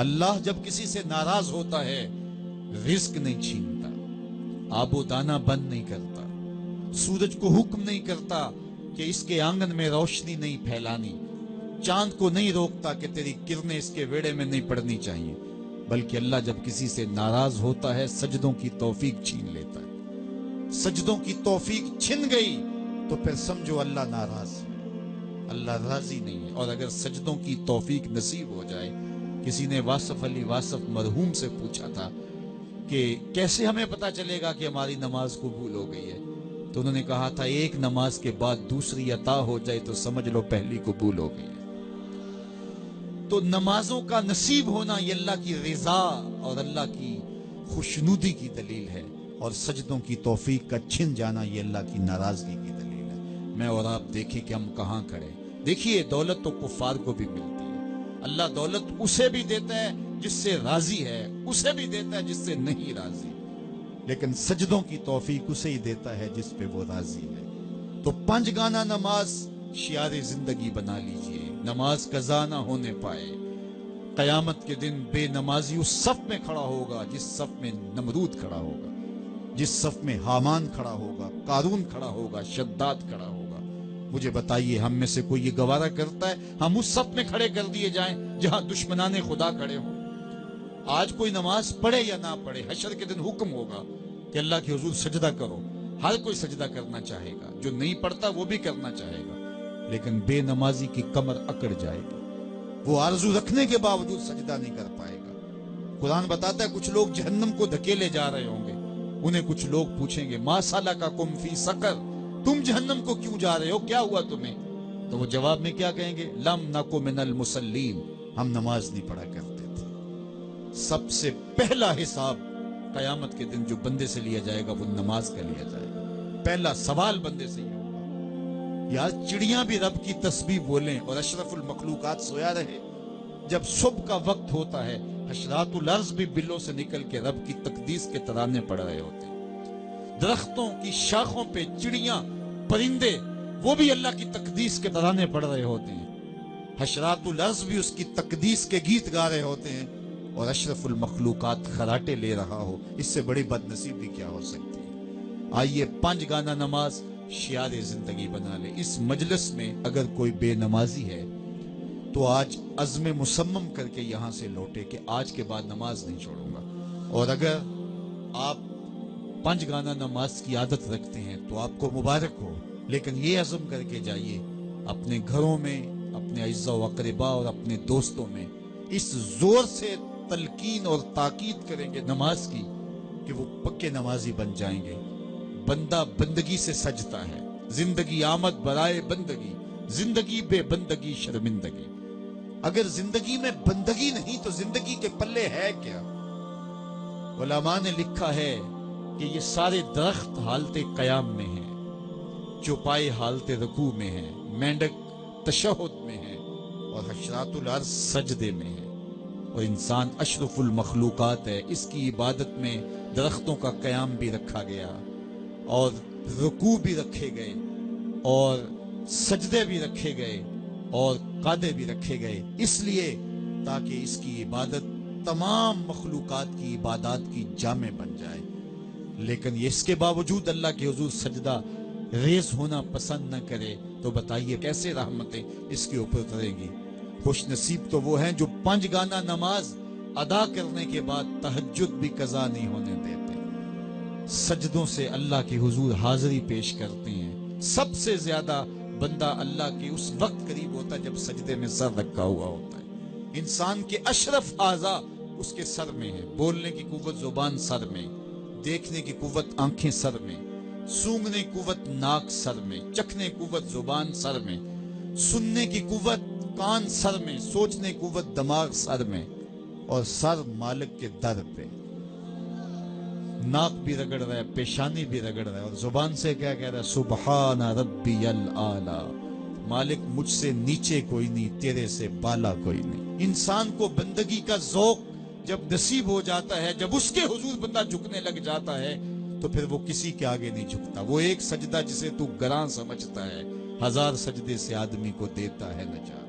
اللہ جب کسی سے ناراض ہوتا ہے رزق نہیں چھینتا، آب و دانہ بند نہیں کرتا، سورج کو حکم نہیں کرتا کہ اس کے آنگن میں روشنی نہیں پھیلانی، چاند کو نہیں روکتا کہ تیری کرنیں اس کے ویڑے میں نہیں پڑنی چاہیے، بلکہ اللہ جب کسی سے ناراض ہوتا ہے سجدوں کی توفیق چھین لیتا ہے۔ سجدوں کی توفیق چھن گئی تو پھر سمجھو اللہ ناراض ہے، اللہ راضی نہیں ہے۔ اور اگر سجدوں کی توفیق نصیب ہو جائے، کسی نے واصف علی واصف مرحوم سے پوچھا تھا کہ کیسے ہمیں پتا چلے گا کہ ہماری نماز قبول ہو گئی ہے، تو انہوں نے کہا تھا ایک نماز کے بعد دوسری عطا ہو جائے تو سمجھ لو پہلی قبول ہو گئی ہے۔ تو نمازوں کا نصیب ہونا یہ اللہ کی رضا اور اللہ کی خوشنودی کی دلیل ہے، اور سجدوں کی توفیق کا چھن جانا یہ اللہ کی ناراضگی کی دلیل ہے۔ میں اور آپ دیکھیں کہ ہم کہاں کھڑے۔ دیکھیے دولت تو کفار کو بھی ملتی ہے، اللہ دولت اسے بھی دیتا ہے جس سے راضی ہے، اسے بھی دیتا ہے جس سے نہیں راضی، لیکن سجدوں کی توفیق اسے ہی دیتا ہے جس پہ وہ راضی ہے۔ تو 5 گانا نماز شعار زندگی بنا لیجئے، نماز قضا نہ ہونے پائے۔ قیامت کے دن بے نمازی اس صف میں کھڑا ہوگا جس صف میں نمرود کھڑا ہوگا، جس صف میں حامان کھڑا ہوگا، قارون کھڑا ہوگا، شداد کھڑا ہوگا۔ مجھے بتائیے ہم میں سے کوئی یہ گوارہ کرتا ہے ہم اس صف میں کھڑے کر دیے جائیں جہاں دشمنان خدا کھڑے ہوں؟ آج کوئی نماز پڑھے یا نہ پڑھے، حشر کے دن حکم ہوگا کہ اللہ کے حضور سجدہ کرو۔ ہر کوئی سجدہ کرنا چاہے گا، جو نہیں پڑھتا وہ بھی کرنا چاہے گا، لیکن بے نمازی کی کمر اکڑ جائے گی، وہ آرزو رکھنے کے باوجود سجدہ نہیں کر پائے گا۔ قرآن بتاتا ہے کچھ لوگ جہنم کو دھکیلے جا رہے ہوں گے، انہیں کچھ لوگ پوچھیں گے ما سلککم فی سقر، تم جہنم کو کیوں جا رہے ہو، کیا ہوا تمہیں؟ تو وہ جواب میں کیا کہیں گے؟ لم نکو من المصلین، ہم نماز نہیں پڑھا کرتے تھے۔ سب سے پہلا حساب قیامت کے دن جو بندے سے لیا جائے گا وہ نماز کا لیا جائے گا۔ پہلا سوال بندے سے یہ ہوگا۔ یار چڑیاں بھی رب کی تسبیح بولیں اور اشرف المخلوقات سویا رہے، جب صبح کا وقت ہوتا ہے حشرات الارض بھی بلوں سے نکل کے رب کی تقدیس کے ترانے پڑھ رہے ہوتے ہیں، درختوں کی شاخوں پہ چڑیاں پرندے وہ بھی اللہ کی تقدیس کے ترانے پڑھ رہے ہوتے ہیں، حشرات الارض بھی اس کی تقدیس کے گیت گا رہے ہوتے ہیں، اور اشرف المخلوقات خراٹے لے رہا ہو۔ اس سے بڑی بد نصیبی کیا ہو سکتی ہے؟ آئیے 5 گانا نماز شعار زندگی بنا لے۔ اس مجلس میں اگر کوئی بے نمازی ہے تو آج عزم مصمم کر کے یہاں سے لوٹے کہ آج کے بعد نماز نہیں چھوڑوں گا۔ اور اگر آپ 5 گانا نماز کی عادت رکھتے ہیں تو آپ کو مبارک ہو، لیکن یہ عزم کر کے جائیے اپنے گھروں میں، اپنے اعزاء و اقرباء اور اپنے دوستوں میں اس زور سے تلقین اور تاکید کریں گے نماز کی کہ وہ پکے نمازی بن جائیں گے۔ بندہ بندگی سے سجتا ہے، زندگی آمد برائے بندگی، زندگی بے بندگی شرمندگی۔ اگر زندگی میں بندگی نہیں تو زندگی کے پلے ہے کیا؟ علماء نے لکھا ہے کہ یہ سارے درخت حالت قیام میں ہیں، چوپائے حالت رکوع میں ہیں، مینڈک تشہد میں ہے، اور حشرات الارض سجدے میں ہے، اور انسان اشرف المخلوقات ہے۔ اس کی عبادت میں درختوں کا قیام بھی رکھا گیا، اور رکوع بھی رکھے گئے، اور سجدے بھی رکھے گئے، اور قعدے بھی رکھے گئے، اس لیے تاکہ اس کی عبادت تمام مخلوقات کی عبادات کی جامع بن جائے۔ لیکن اس کے باوجود اللہ کے حضور سجدہ ریز ہونا پسند نہ کرے تو بتائیے کیسے رحمتیں اس کے اوپر اتریں گی؟ خوش نصیب تو وہ ہیں جو 5 گانا نماز ادا کرنے کے بعد تہجد بھی قضا نہیں ہونے دیتے، سجدوں سے اللہ کے حضور حاضری پیش کرتے ہیں۔ سب سے زیادہ بندہ اللہ کے اس وقت قریب ہوتا ہے جب سجدے میں سر رکھا ہوا ہوتا ہے۔ انسان کے اشرف اعضاء اس کے سر میں ہے، بولنے کی قوت زبان سر میں، دیکھنے کی قوت آنکھیں سر میں، سونگنے کی قوت ناک سر میں، چکھنے کی قوت زبان سر میں، سننے کی قوت کان سر میں، سوچنے کی قوت دماغ سر میں، اور سر مالک کے در پہ۔ ناک بھی رگڑ رہا ہے، پیشانی بھی رگڑ رہا ہے، اور زبان سے کیا کہہ رہا ہے؟ سبحان ربی الاعلی، مالک مجھ سے نیچے کوئی نہیں، تیرے سے بالا کوئی نہیں۔ انسان کو بندگی کا ذوق جب نصیب ہو جاتا ہے، جب اس کے حضور بندہ جھکنے لگ جاتا ہے تو پھر وہ کسی کے آگے نہیں جھکتا۔ وہ ایک سجدہ جسے تو گراں سمجھتا ہے 1000 سجدے سے آدمی کو دیتا ہے نجات۔